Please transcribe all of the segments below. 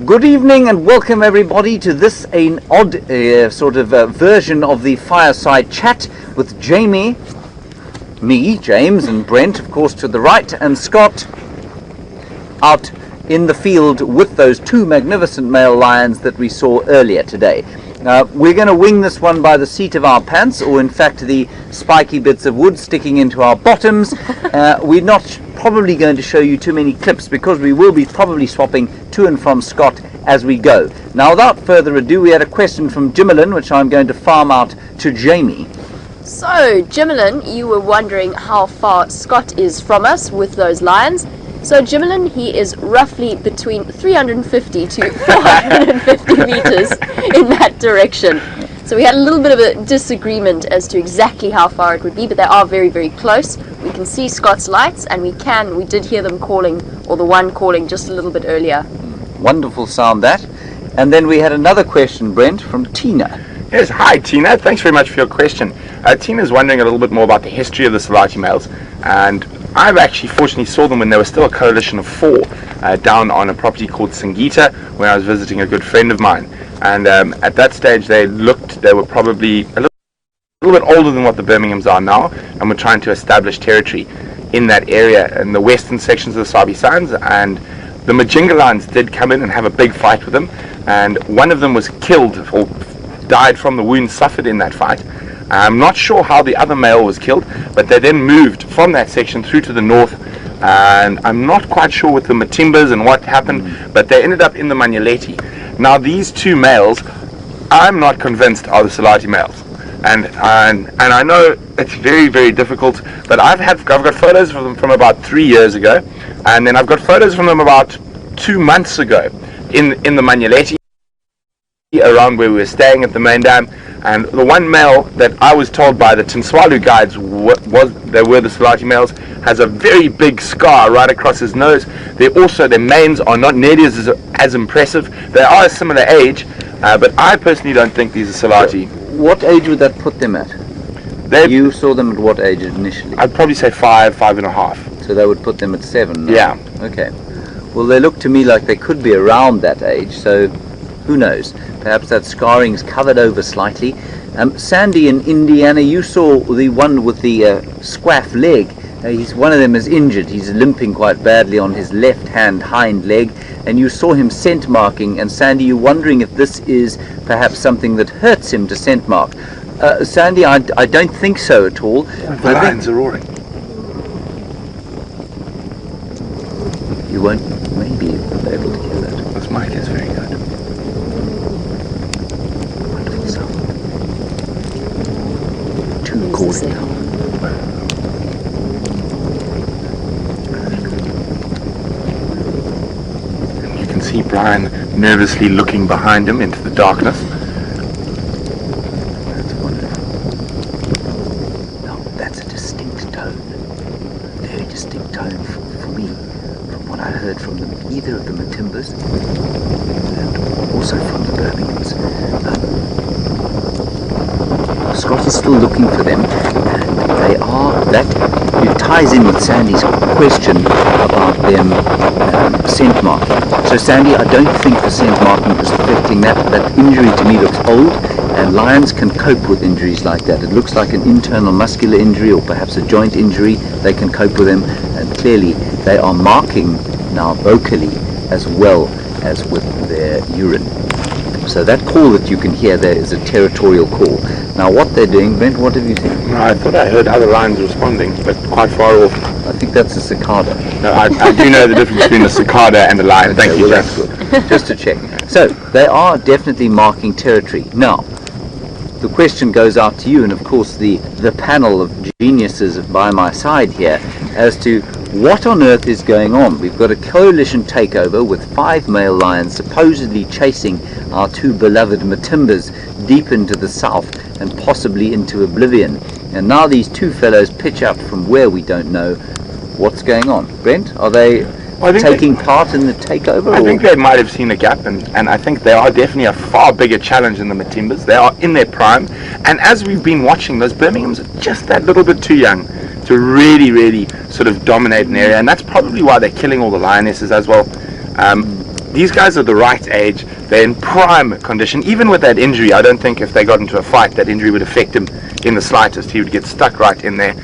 Good evening and welcome everybody to this an odd version of the Fireside chat with Jamie, me, James, and Brent, of course, to the right, and Scott out in the field with those two magnificent male lions that we saw earlier today. We're going to wing this one by the seat of our pants, or in fact the spiky bits of wood sticking into our bottoms. We're not probably going to show you too many clips because we will be probably swapping to and from Scott as we go. Now, without further ado, we had a question from Djuma, which I'm going to farm out to Jamie. So, Djuma, you were wondering how far Scott is from us with those lions. So, Djuma, he is roughly between 350 to 450 meters in that direction. So we had a little bit of a disagreement as to exactly how far it would be, but they are very, very close. We can see Scott's lights, and we did hear them calling, or the one calling just a little bit earlier. Wonderful sound that. And then we had another question, Brent, from Tina. Yes, hi Tina, thanks very much for your question. Tina's wondering a little bit more about the history of the Salati males, and I've actually fortunately saw them when they were still a coalition of four down on a property called Singita, where I was visiting a good friend of mine. And at that stage they were probably a little bit older than what the Birminghams are now, and were trying to establish territory in that area in the western sections of the Sabi Sands. And the Majinga lions did come in and have a big fight with them, and one of them was killed or died from the wounds suffered in that fight. I'm not sure how the other male was killed, but they then moved from that section through to the north, and I'm not quite sure with the Matimbas and what happened, but they ended up in the Manyaleti. Now these two males, I'm not convinced are the Salati males, and I know it's very, very difficult, but I've got photos of them from about 3 years ago, and then I've got photos from them about 2 months ago in the Manyaleti, around where we were staying at the main dam. And the one male that I was told by the Tinswalu guides they were the Salati males has a very big scar right across his nose. Their manes are not nearly as impressive. They are a similar age, but I personally don't think these are Salati. What age would that put them at? You saw them at what age initially? I'd probably say 5.5. So that would put them at 7 now. Yeah. Okay. Well, they look to me like they could be around that age, so who knows? Perhaps that scarring is covered over slightly. Sandy in Indiana, you saw the one with the squaff leg. One of them is injured. He's limping quite badly on his left-hand hind leg, and you saw him scent marking. And Sandy, you're wondering if this is perhaps something that hurts him to scent mark. Sandy, I don't think so at all. The lions are roaring. You won't maybe be able to hear that. This mic is very good. Wonderful sound. Two calling now. And you can see Brian nervously looking behind him into the darkness. That's wonderful. Now, that's a distinct tone. Very distinct tone for me. What I heard from them, either of the Matimbas and also from the Birminghams. Scott is still looking for them, and it ties in with Sandy's question about them scent marking. So Sandy, I don't think the scent marking is affecting that. That injury to me looks old, and lions can cope with injuries like that. It looks like an internal muscular injury or perhaps a joint injury. They can cope with them, and clearly they are marking now vocally as well as with their urine. So that call that you can hear there is a territorial call. Now what they're doing, Brent, what have you seen? I thought I heard other lions responding, but quite far off. I think that's a cicada. No, I do know the difference between a cicada and a lion. Thank you, well, that's good. Just to check. So they are definitely marking territory. Now, the question goes out to you, and of course the panel of geniuses by my side here, as to what on earth is going on. We've got a coalition takeover with 5 male lions supposedly chasing our 2 beloved Matimbas deep into the south and possibly into oblivion. And now these 2 fellows pitch up from where we don't know. What's going on? Brent, are they taking part in the takeover? I think they might have seen a gap, and I think they are definitely a far bigger challenge than the Matimbas. They are in their prime, and as we've been watching, those Birminghams are just that little bit too young to really sort of dominate an area, and that's probably why they're killing all the lionesses as well. these guys are the right age. They're in prime condition. Even with that injury, I don't think if they got into a fight, that injury would affect him in the slightest. He would get stuck right in there.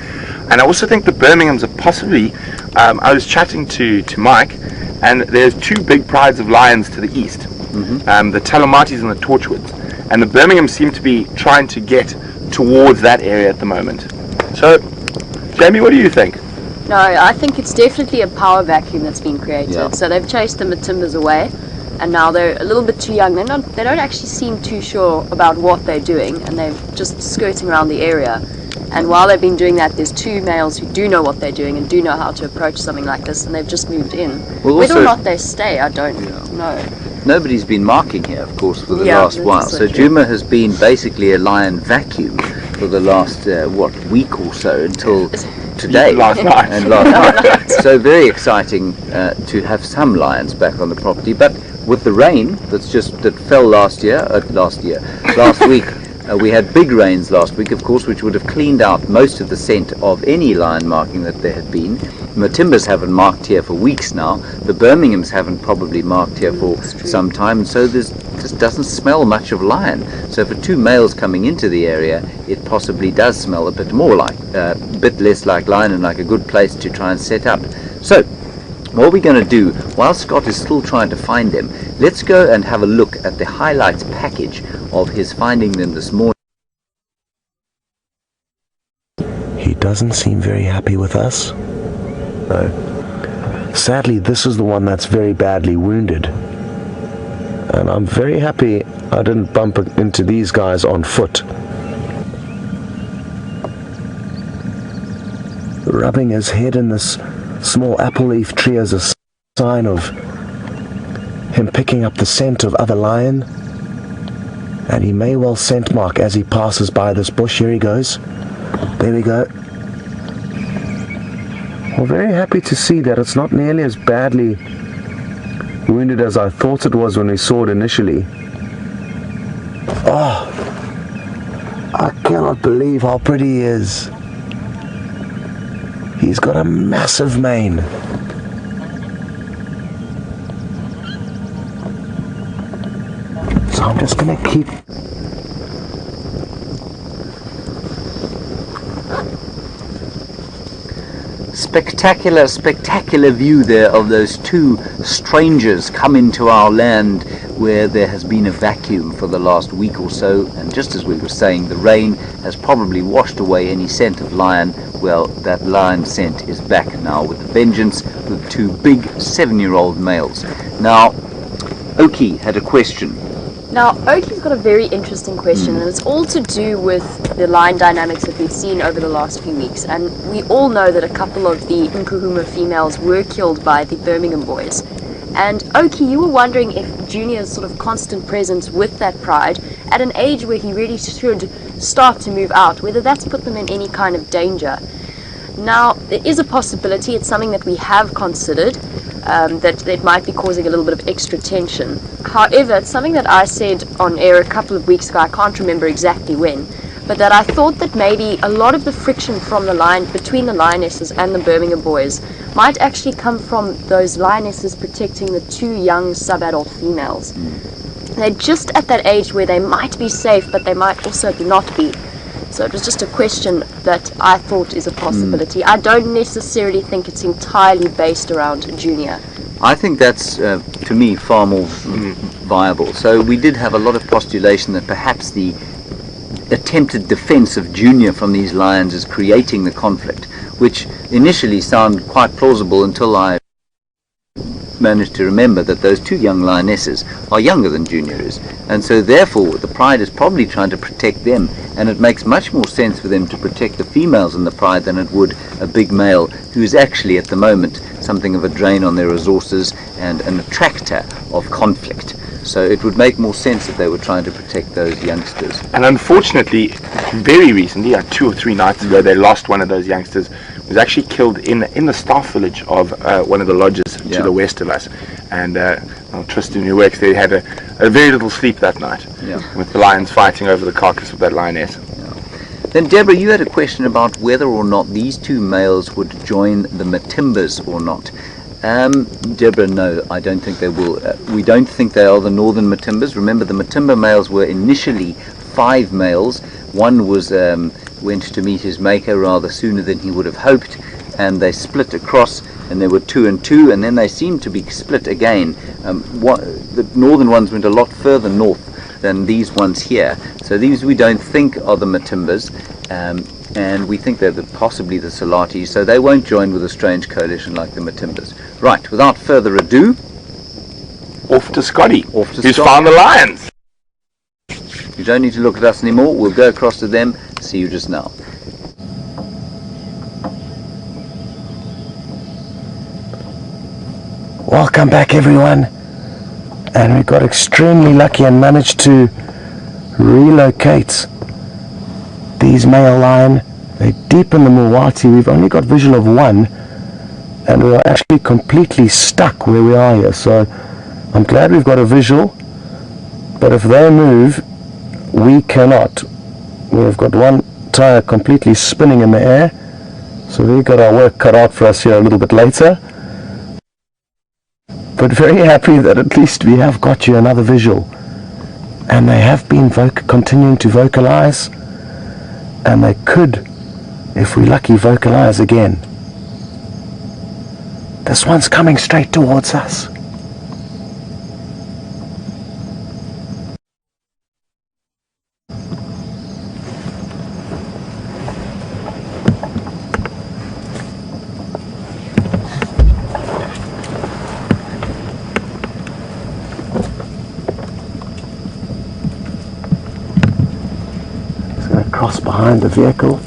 And I also think the Birminghams are possibly, I was chatting to Mike, and there's two big prides of lions to the east, the Talamatis and the Torchwoods. And the Birminghams seem to be trying to get towards that area at the moment. So, Jamie, what do you think? No, I think it's definitely a power vacuum that's been created. Yeah. So they've chased the Matimbas away, and now they're a little bit too young. They don't actually seem too sure about what they're doing, and they're just skirting around the area. And while they've been doing that, there's two males who do know what they're doing and do know how to approach something like this, and they've just moved in. Well, Whether also, or not they stay, I don't know. nobody's been marking here, of course, for the Yeah, last that's while. also So true. Djuma has been basically a lion vacuum for the last, week or so until today. Last night. And last night. So very exciting to have some lions back on the property. But with the rain that fell last week, we had big rains last week, of course, which would have cleaned out most of the scent of any lion marking that there had been. The Matimbas haven't marked here for weeks now. The Birminghams haven't probably marked here for some time, and so this doesn't smell much of lion. So for two males coming into the area, it possibly does smell a bit more like, a bit less like lion, and like a good place to try and set up. So what we're going to do, while Scott is still trying to find them, let's go and have a look at the highlights package of his finding them this morning. He doesn't seem very happy with us. No. Sadly, this is the one that's very badly wounded. And I'm very happy I didn't bump into these guys on foot. Rubbing his head in this small apple leaf tree as a sign of him picking up the scent of other lion. And he may well scent mark as he passes by this bush. Here he goes. There we go. Well, very happy to see that it's not nearly as badly wounded as I thought it was when we saw it initially. Oh, I cannot believe how pretty he is. He's got a massive mane. So I'm just going to keep... Spectacular view there of those two strangers come into our land where there has been a vacuum for the last week or so, and just as we were saying, the rain has probably washed away any scent of lion. Well, that lion scent is back now with a vengeance, with two big 7-year-old males. Now, Oki had a question. Now, Oki's got a very interesting question, and it's all to do with the lion dynamics that we've seen over the last few weeks. And we all know that a couple of the Nkuhuma females were killed by the Birmingham boys. And Oki, you were wondering if Junior's sort of constant presence with that pride, at an age where he really should start to move out, whether that's put them in any kind of danger. Now, there is a possibility, it's something that we have considered, that it might be causing a little bit of extra tension. However, it's something that I said on air a couple of weeks ago, I can't remember exactly when, but that I thought that maybe a lot of the friction from between the lionesses and the Birmingham boys might actually come from those lionesses protecting the two young sub-adult females. They're just at that age where they might be safe, but they might also not be. So it was just a question that I thought is a possibility. I don't necessarily think it's entirely based around Junior. I think that's, to me, far more viable. So we did have a lot of postulation that perhaps the attempted defense of Junior from these lions is creating the conflict, which initially sounded quite plausible until I managed to remember that those two young lionesses are younger than Junior is, and so therefore the pride is probably trying to protect them, and it makes much more sense for them to protect the females in the pride than it would a big male who is actually at the moment something of a drain on their resources and an attractor of conflict. So it would make more sense if they were trying to protect those youngsters. And unfortunately, very recently, 2 or 3 nights ago, they lost one of those youngsters. He was actually killed in the staff village of one of the lodges to the west of us. And Tristan, who works there, had a very little sleep that night with the lions fighting over the carcass of that lioness. Then Deborah, you had a question about whether or not these two males would join the Matimbas or not. Deborah, no, I don't think they will. We don't think they are the northern Matimbas. Remember, the Matimba males were initially 5 males. One was went to meet his maker rather sooner than he would have hoped, and they split across, and there were 2 and 2, and then they seemed to be split again. The northern ones went a lot further north than these ones here. So these we don't think are the Matimbas, and we think they're possibly the Salatis, so they won't join with a strange coalition like the Matimbas. Right, without further ado, Off to Scotty, Off to who's Scotty. found the lions. you don't need to look at us anymore. We'll go across to them. See you just now. Welcome back, everyone. And we got extremely lucky and managed to relocate these male lion. They're deep in the Mulwati. We've only got visual of one, and we're actually completely stuck where we are here. So I'm glad we've got a visual, but if they move, we cannot. We've got one tire completely spinning in the air, so we've got our work cut out for us here a little bit later. But very happy that at least we have got you another visual. And they have been continuing to vocalize, and they could, if we're lucky, vocalize again. This one's coming straight towards us. Cross behind the vehicle.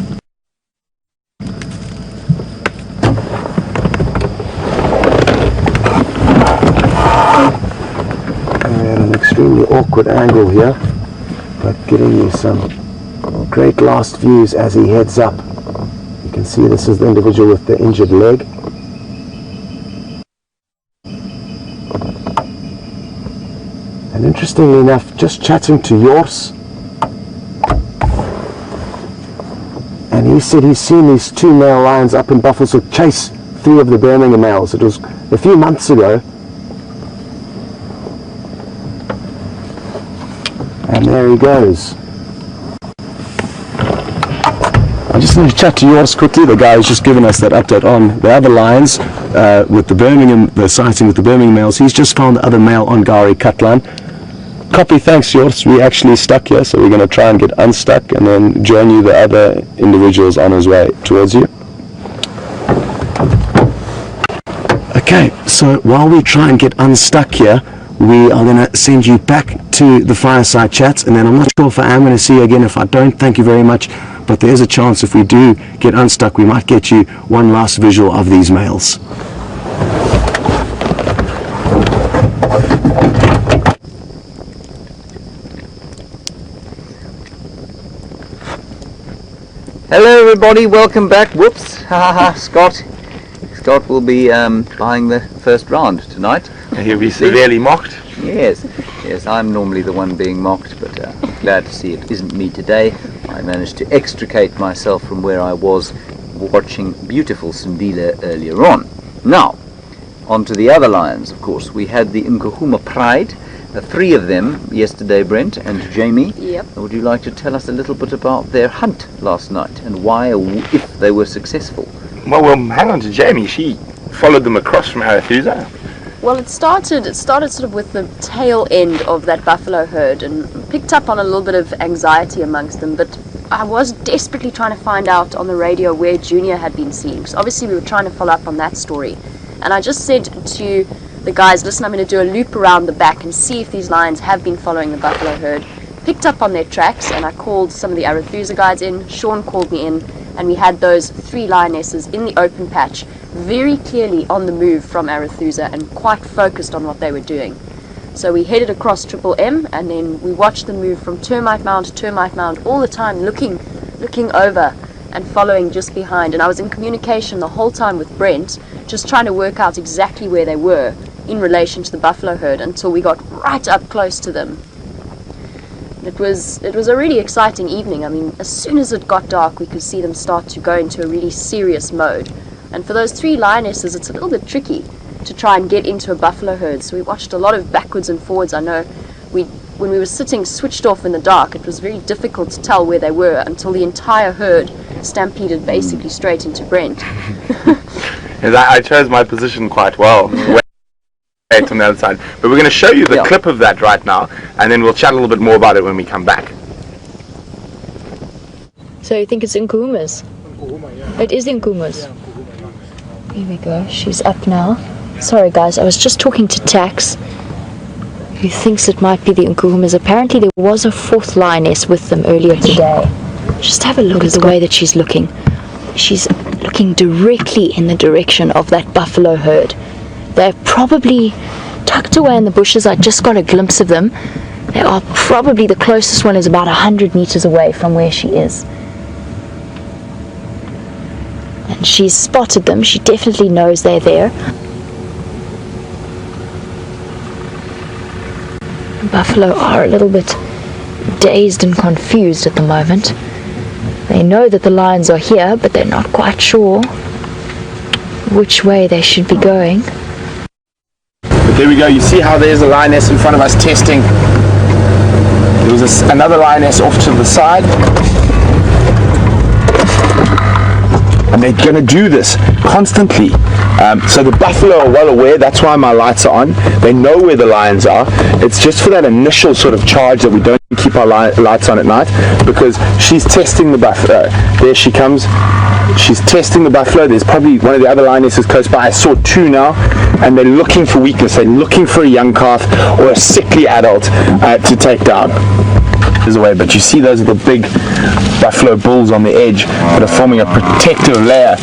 And we're at an extremely awkward angle here, but giving you some great last views as he heads up. You can see this is the individual with the injured leg. And interestingly enough, just chatting to Jors, and he said he's seen these 2 male lions up in Buffelshoek chase 3 of the Birmingham males. It was a few months ago. And there he goes. I just need to chat to yours quickly. The guy who's just given us that update on the other lions with the sighting with the Birmingham males. He's just found the other male on Gari Cutline. Copy, thanks yours. We're actually stuck here, so we're going to try and get unstuck and then join you the other individuals on his way towards you. Okay, so while we try and get unstuck here, we are going to send you back to the Fireside chats, and then I'm not sure if I am going to see you again. If I don't, thank you very much, but there is a chance if we do get unstuck, we might get you one last visual of these males. Hello everybody, welcome back. Whoops, Scott. Scott will be buying the first round tonight. He'll be severely mocked. Yes, I'm normally the one being mocked, but glad to see it isn't me today. I managed to extricate myself from where I was watching beautiful Sindile earlier on. Now, on to the other lions, of course. We had the Nkuhuma Pride, 3 of them yesterday, Brent and Jamie. Yep. Would you like to tell us a little bit about their hunt last night and why, or if they were successful? Well, hang on to Jamie. She followed them across from Arethusa. Well, it started sort of with the tail end of that buffalo herd and picked up on a little bit of anxiety amongst them, but I was desperately trying to find out on the radio where Junior had been seen, because obviously we were trying to follow up on that story. And I just said to the guys, listen, I'm going to do a loop around the back and see if these lions have been following the buffalo herd. Picked up on their tracks, and I called some of the Arethusa guys in. Sean called me in, and we had those 3 lionesses in the open patch, very clearly on the move from Arethusa and quite focused on what they were doing. So we headed across Triple M, and then we watched them move from termite mound to termite mound all the time, looking over and following just behind. And I was in communication the whole time with Brent, just trying to work out exactly where they were in relation to the buffalo herd until we got right up close to them. It was a really exciting evening. I mean, as soon as it got dark, we could see them start to go into a really serious mode. And for those 3 lionesses, it's a little bit tricky to try and get into a buffalo herd. So we watched a lot of backwards and forwards. I know when we were sitting switched off in the dark, it was very difficult to tell where they were until the entire herd stampeded basically straight into Brent. Yes, I chose my position quite well. On the other side. But we're going to show you the clip of that right now, and then we'll chat a little bit more about it when we come back. So you think it's Nkuhuma's? It is Nkuhuma's. Here we go. She's up now. Sorry guys, I was just talking to Tax, who thinks it might be the Nkuhuma's. Apparently there was a fourth lioness with them earlier today. Just have a look at the way that she's looking. She's looking directly in the direction of that buffalo herd. They're probably tucked away in the bushes. I just got a glimpse of them. They are probably, the closest one is about 100 meters away from where she is. And she's spotted them. She definitely knows they're there. The buffalo are a little bit dazed and confused at the moment. They know that the lions are here, but they're not quite sure which way they should be going. But there we go, you see how there's a lioness in front of us testing. There was another lioness off to the side. And they're going to do this constantly. So the buffalo are well aware, that's why my lights are on. They know where the lions are. It's just for that initial sort of charge that we don't keep our lights on at night, because she's testing the buffalo. There she comes. She's testing the buffalo. There's probably one of the other lionesses close by. I saw two now, and they're looking for weakness. They're looking for a young calf or a sickly adult to take down. There's a way, but you see those little big buffalo bulls on the edge that are forming a protective layer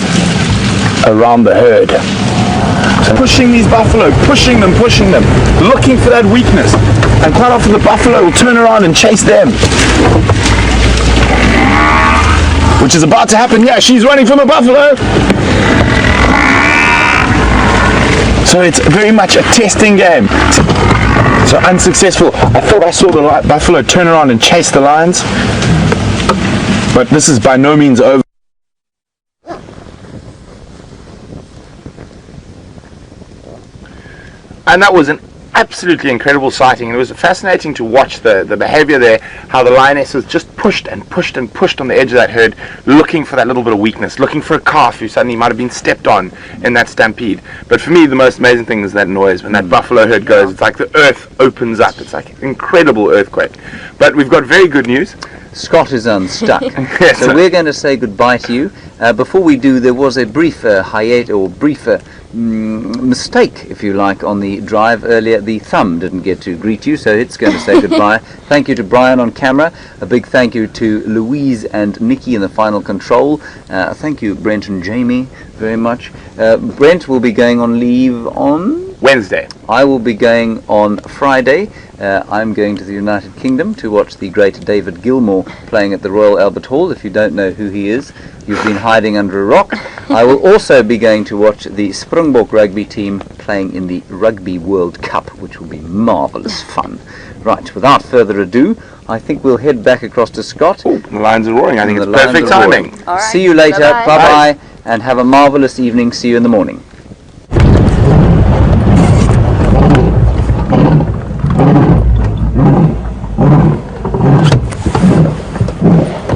around the herd. So pushing these buffalo, pushing them, looking for that weakness. And quite often the buffalo will turn around and chase them. Which is about to happen. Yeah, she's running from a buffalo. So it's very much a testing game. So unsuccessful. I thought I saw the buffalo turn around and chase the lions. But this is by no means over. And that was an absolutely incredible sighting. It was fascinating to watch the behavior there, how the lionesses just pushed on the edge of that herd, looking for that little bit of weakness, looking for a calf who suddenly might have been stepped on in that stampede. But for me, the most amazing thing is that noise. When that buffalo herd goes, it's like the earth opens up. It's like an incredible earthquake. But we've got very good news. Scott is unstuck. Yes. So we're going to say goodbye to you. Before we do, there was a brief hiatus, or briefer mistake, if you like, on the drive earlier. The thumb didn't get to greet you, so it's going to say goodbye. Thank you to Brian on camera. A big thank you to Louise and Nikki in the final control. Thank you, Brent and Jamie, very much. Brent will be going on leave on Wednesday. I will be going on Friday. I'm going to the United Kingdom to watch the great David Gilmour playing at the Royal Albert Hall. If you don't know who he is, you've been hiding under a rock. I will also be going to watch the Springbok rugby team playing in the Rugby World Cup, which will be marvellous fun. Right, without further ado, I think we'll head back across to Scott. Oh, the lions are roaring. I think it's perfect timing. All right. See you later. Bye-bye. Bye-bye, and have a marvellous evening. See you in the morning.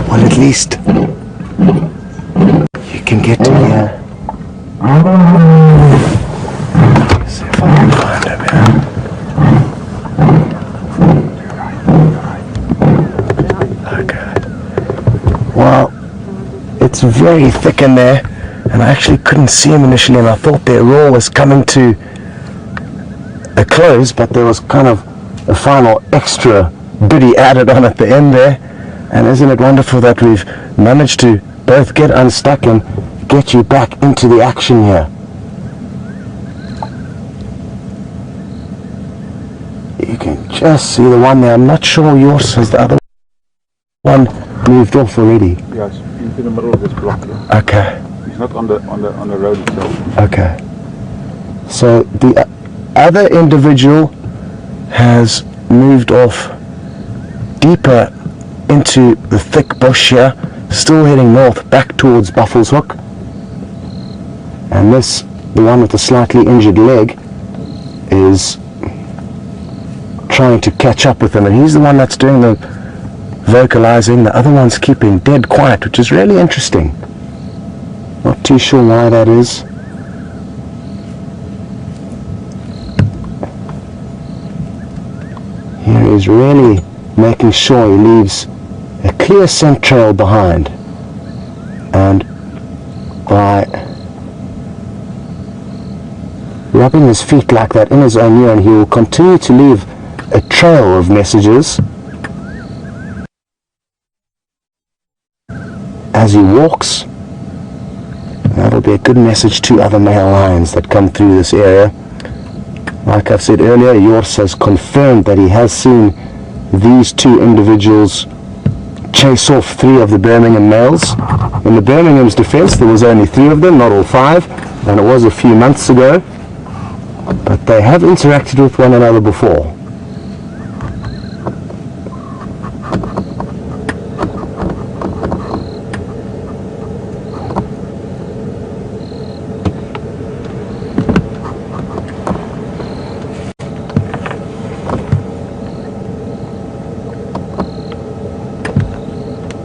Well, at least you can get to here. See if I can find him here. Okay. Well, it's very thick in there, and I actually couldn't see him initially, and I thought their roar was coming to a close, but there was kind of a final extra bitty added on at the end there. And isn't it wonderful that we've managed to both get unstuck and get you back into the action here. You can just see the one there. I'm not sure yours has the other one moved off already. Yes, into the middle of this block here. Okay. He's not on the road itself. Okay. So the other individual has moved off deeper into the thick bush here, still heading north back towards Buffelshoek. And this the one with the slightly injured leg, is trying to catch up with him, and he's the one that's doing the vocalizing. The other one's keeping dead quiet, which is really interesting. Not too sure why that is. Here he's really making sure he leaves a clear scent trail behind, and by rubbing his feet like that in his own urine, he will continue to leave a trail of messages as he walks. That'll be a good message to other male lions that come through this area. Like I've said earlier, Jors has confirmed that he has seen these two individuals chase off 3 of the Birmingham males. In the Birmingham's defense, there was only 3 of them, not all 5, and it was a few months ago, but they have interacted with one another before.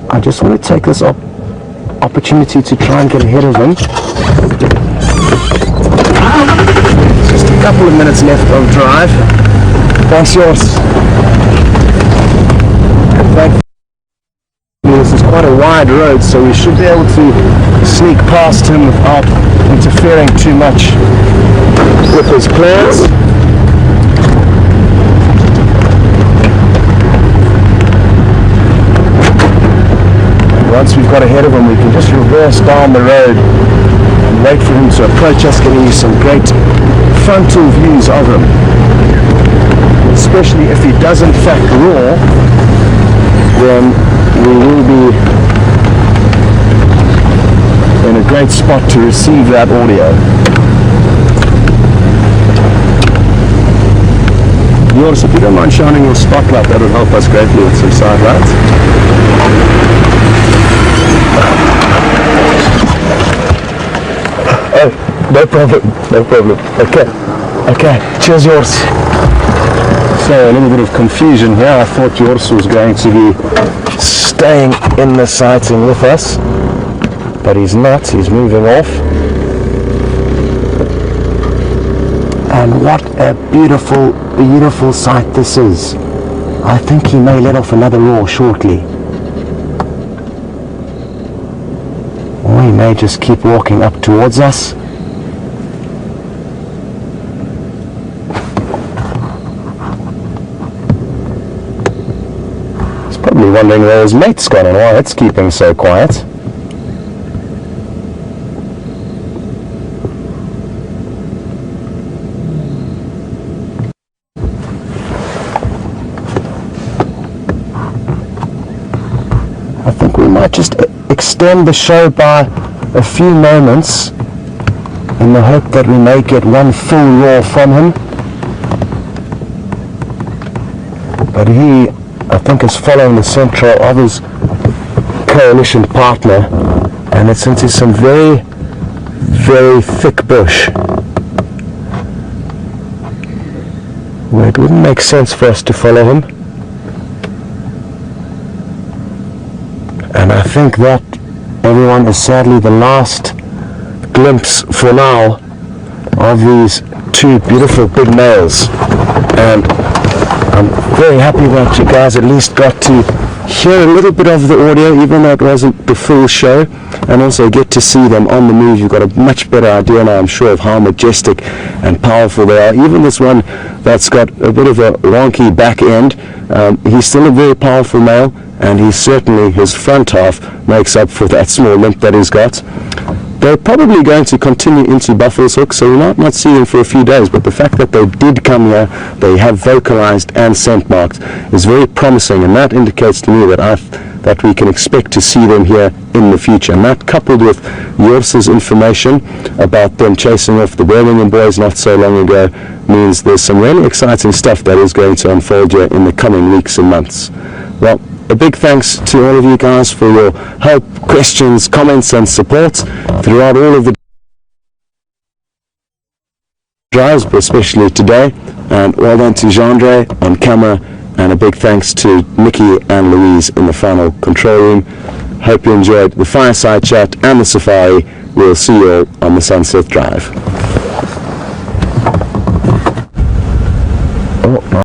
I just want to take this opportunity to try and get ahead of him. Just a couple of minutes left of drive. Thanks, yours. This is quite a wide road, so we should be able to sneak past him without interfering too much with his plans. Once we've got ahead of him, we can just reverse down the road and wait for him to approach us, giving you some great frontal views of him. Especially if he does in fact roar, then we will be in a great spot to receive that audio. Joris, if you don't mind shining your spotlight, that would help us greatly with some side lights. Oh, no problem, no problem. Okay, cheers, Jors. So, a little bit of confusion here. I thought Jors was going to be staying in the sighting with us, but he's not. He's moving off. And what a beautiful, beautiful sight this is. I think he may let off another roar shortly. Or he may just keep walking up towards us. He's probably wondering where his mate's gone and why it's keeping so quiet. I think we might just extend the show by a few moments in the hope that we may get one full roar from him. But he, I think, is following the central of his coalition partner, and it's into some very, very thick bush where it wouldn't make sense for us to follow him. And I think that, everyone, is sadly the last glimpse for now of these 2 beautiful big males. And I'm very happy that you guys at least got to hear a little bit of the audio, even though it wasn't the full show, and also get to see them on the move. You've got a much better idea now, I'm sure, of how majestic and powerful they are. Even this one that's got a bit of a wonky back end, he's still a very powerful male, and he certainly, his front half makes up for that small limp that he's got. They're probably going to continue into Buffelshoek, so we might not see them for a few days, but the fact that they did come here, they have vocalized and scent marked, is very promising, and that indicates to me that we can expect to see them here in the future. And that, coupled with Jors's information about them chasing off the Birmingham boys not so long ago, means there's some really exciting stuff that is going to unfold here in the coming weeks and months. Well, a big thanks to all of you guys for your help, questions, comments and support throughout all of the drives, but especially today. And well done to Jandre on camera, and a big thanks to Nikki and Louise in the final control room. Hope you enjoyed the fireside chat and the safari. We'll see you all on the Sunset Drive. Oh,